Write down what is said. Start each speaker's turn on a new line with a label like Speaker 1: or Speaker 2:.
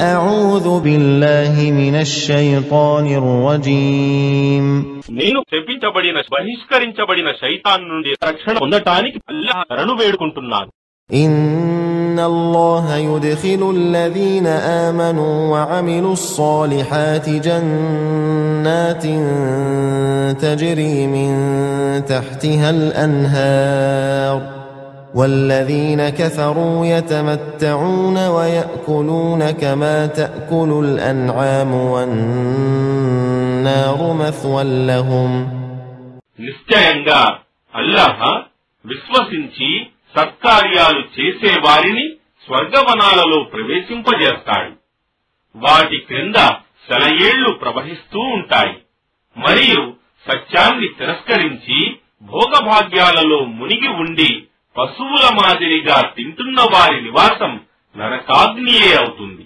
Speaker 1: أعوذ بالله من الشيطان الرجيم
Speaker 2: నేను శపించబడిన బహిష్కరించబడిన శైతాన్ నుండి రక్షణ పొందటానికి అల్లాహ్ శరణు వేడుకుంటున్నాను.
Speaker 1: إن الله يدخل الذين آمنوا وعملوا الصالحات جنات تجري من تحتها الأنهار والذين كفروا يتمتعون ويأكلون كما تأكل الأنعام والنار مثوى لهم.
Speaker 2: నిశ్చయంగా అల్లాహ్ విశ్వసించి సత్కార్యాలు చేసే వారిని స్వర్గవనాలలో ప్రవేశింపజేస్తాడు. వాటి క్రింద సెలయేళ్లు ప్రవహిస్తూ ఉంటాయి. మరియు సత్యాన్ని తిరస్కరించి భోగభాగ్యాలలో మునిగి ఉండి పశువుల మాదిరిగా తింటున్న వారి నివాసం నరకాగ్నియే అవుతుంది.